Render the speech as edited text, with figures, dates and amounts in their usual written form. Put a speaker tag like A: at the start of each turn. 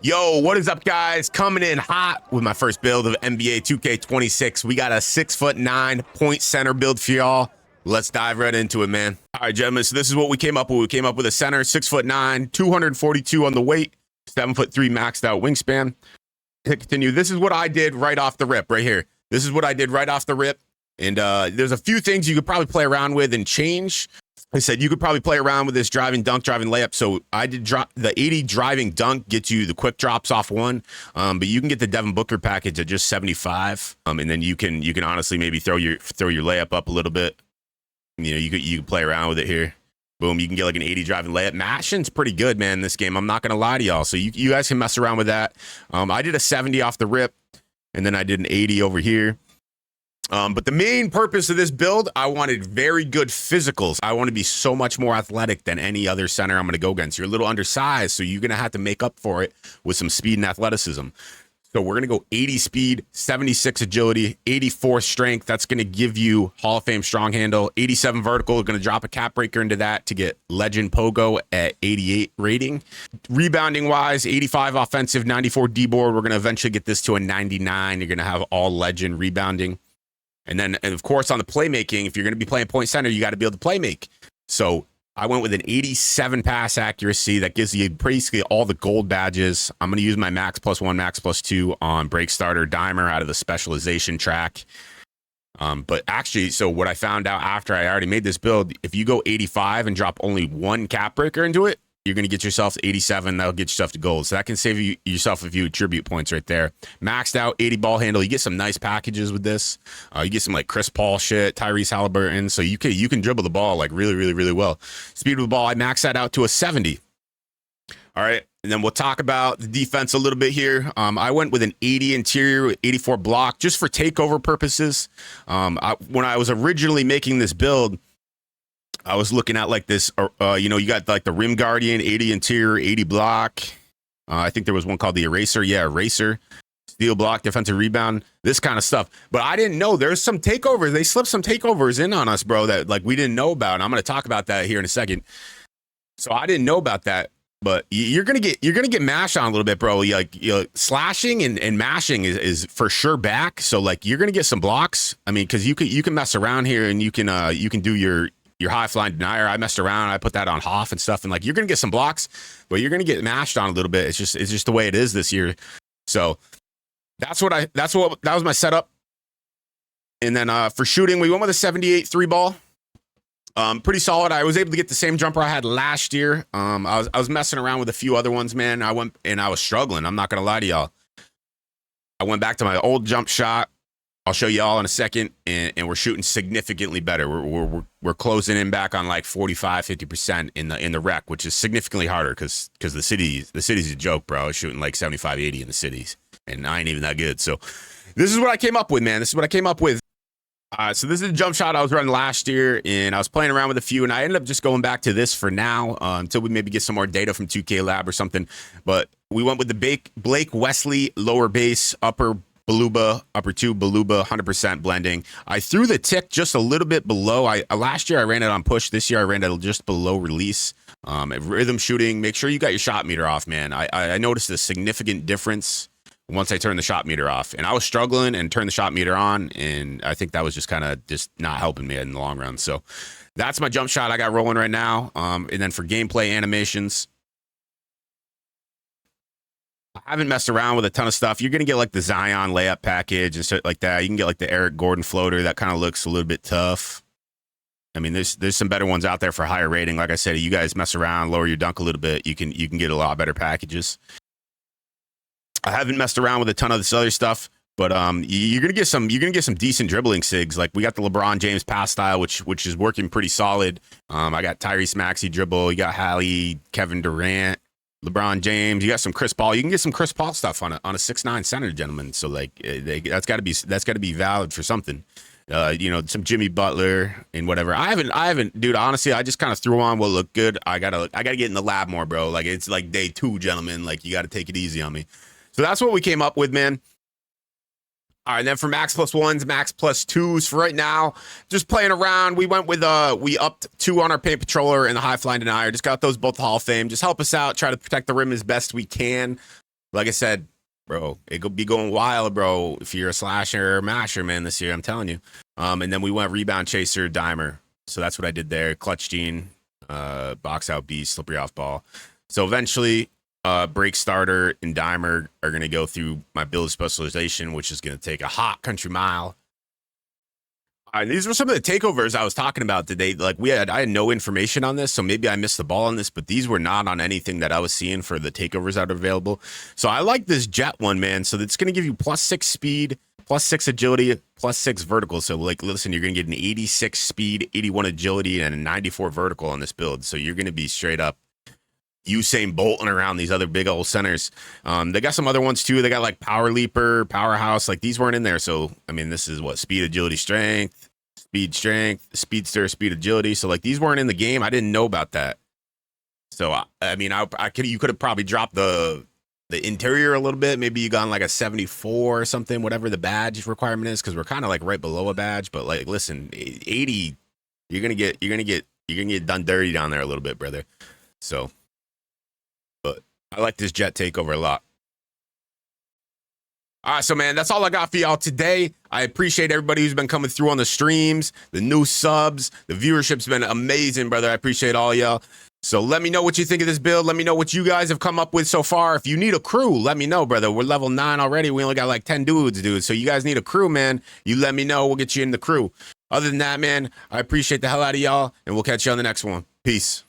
A: Yo, what is up, guys? Coming in hot with my first build of NBA 2K26. We got a 6'9" point center build for y'all. Let's dive right into it, man. All right, gentlemen, so this is what we came up with. We came up with a center, 6'9", 242 on the weight, 7'3" maxed out wingspan. To continue, this is what I did right off the rip, right here. This is what I did right off the rip. And there's a few things you could probably play around with and change. I said you could probably play around with this driving dunk, driving layup. So I did drop the 80 driving dunk, gets you the quick drops off one, but you can get the Devin Booker package at just 75, and then you can honestly maybe throw your layup up a little bit. You know, you could play around with it here. Boom, you can get like an 80 driving layup. Mashing's pretty good, man, in this game. I'm not gonna lie to y'all. So you guys can mess around with that. I did a 70 off the rip, and then I did an 80 over here. But the main purpose of this build, I wanted very good physicals. I want to be so much more athletic than any other center I'm going to go against. You're a little undersized, so you're going to have to make up for it with some speed and athleticism. So we're going to go 80 speed, 76 agility, 84 strength. That's going to give you Hall of Fame strong handle. 87 vertical, going to drop a cap breaker into that to get legend pogo at 88 rating. Rebounding wise, 85 offensive, 94 D-board. We're going to eventually get this to a 99. You're going to have all legend rebounding. And then, of course, on the playmaking, if you're going to be playing point center, you got to be able to play make. So I went with an 87 pass accuracy. That gives you basically all the gold badges. I'm going to use my max +1, max +2 on break starter dimer out of the specialization track. But actually, so what I found out after I already made this build, if you go 85 and drop only one cap breaker into it, you're going to get yourself 87. That'll get yourself to gold. So that can save yourself a few attribute points right there. Maxed out 80 ball handle. You get some nice packages with this. You get some like Chris Paul shit, Tyrese Halliburton. So you can dribble the ball like really, really, really well. Speed of the ball, I maxed that out to a 70. All right. And then we'll talk about the defense a little bit here. I went with an 80 interior, 84 block just for takeover purposes. When I was originally making this build, I was looking at like this, you got like the Rim Guardian, 80 interior, 80 block. I think there was one called the Eraser. Yeah, Eraser. Steal block, defensive rebound, this kind of stuff. But I didn't know there's some takeovers. They slipped some takeovers in on us, bro, that like we didn't know about. And I'm going to talk about that here in a second. So I didn't know about that. But you're gonna get mashed on a little bit, bro. Slashing and mashing is for sure back. So like you're gonna get some blocks. I mean, because you can mess around here and you can do your high flying denier. I messed around. I put that on Hoff and stuff. And like, you're going to get some blocks, but you're going to get mashed on a little bit. It's just the way it is this year. So that was my setup. And then for shooting, we went with a 78 3 ball. Pretty solid. I was able to get the same jumper I had last year. I was messing around with a few other ones, man. I was struggling. I'm not going to lie to y'all. I went back to my old jump shot. I'll show you all in a second, and we're shooting significantly better. We're closing in back on like 45-50% in the rec, which is significantly harder because the city's a joke, bro. I was shooting like 75-80 in the cities, and I ain't even that good. So this is what I came up with, man. This is what I came up with. So this is a jump shot I was running last year, and I was playing around with a few, and I ended up just going back to this for now until we maybe get some more data from 2K Lab or something. But we went with the Blake Wesley lower base, upper Beluba, upper 2, Beluba, 100% blending. I threw the tick just a little bit below. Last year I ran it on push. This year I ran it just below release. Rhythm shooting, make sure you got your shot meter off, man. I noticed a significant difference once I turned the shot meter off. And I was struggling and turned the shot meter on, and I think that was just kind of just not helping me in the long run. So that's my jump shot I got rolling right now. And then for gameplay animations, I haven't messed around with a ton of stuff. You're going to get like the Zion layup package and shit like that. You can get like the Eric Gordon floater. That kind of looks a little bit tough. I mean, there's some better ones out there for higher rating. Like I said, you guys mess around, lower your dunk a little bit. You can get a lot better packages. I haven't messed around with a ton of this other stuff, but you're going to get some decent dribbling sigs. Like we got the LeBron James pass style, which is working pretty solid. I got Tyrese Maxey dribble. You got Hallie, Kevin Durant, LeBron James, you got some Chris Paul. You can get some Chris Paul stuff on a 6'9" center, gentlemen. So like that's got to be valid for something. Some Jimmy Butler and whatever. I haven't, dude. Honestly, I just kind of threw on what looked good. I gotta get in the lab more, bro. Like it's like day 2, gentlemen. Like you got to take it easy on me. So that's what we came up with, man. All right, and then for max +1s, max +2s for right now, just playing around. We went with we upped 2 on our paint patroller and the high flying denier. Just got those both Hall of Fame. Just help us out, try to protect the rim as best we can. Like I said, bro, it could be going wild, bro. If you're a slasher or masher, man, this year, I'm telling you. And then we went rebound chaser, dimer. So that's what I did there. Clutch gene, box out beast, slippery off ball. So eventually, break starter and dimer are going to go through my build specialization, which is going to take a hot country mile. These were some of the takeovers I was talking about today. Like I had no information on this, so maybe I missed the ball on this, but these were not on anything that I was seeing for the takeovers that are available. So I like this jet one, man. So it's going to give you +6 speed, +6 agility, +6 vertical. So like, listen, you're going to get an 86 speed, 81 agility, and a 94 vertical on this build. So you're going to be straight up Usain Bolting around these other big old centers. They got some other ones too. They got like Power Leaper, Powerhouse. Like these weren't in there. So, I mean, this is what? Speed, agility, strength, speedster, speed, agility. So like these weren't in the game. I didn't know about that. So, I mean, you could have probably dropped the interior a little bit. Maybe you got like a 74 or something, whatever the badge requirement is. Cause we're kind of like right below a badge, but like, listen, 80, you're going to get done dirty down there a little bit, brother. So, but I like this jet takeover a lot. All right, so man, that's all I got for y'all today. I appreciate everybody who's been coming through on the streams, the new subs, the viewership's been amazing, brother. I appreciate all y'all. So let me know what you think of this build. Let me know what you guys have come up with so far. If you need a crew, let me know, brother. We're level 9 already. We only got like 10 dudes, dude. So you guys need a crew, man. You let me know. We'll get you in the crew. Other than that, man, I appreciate the hell out of y'all, and we'll catch you on the next one. Peace.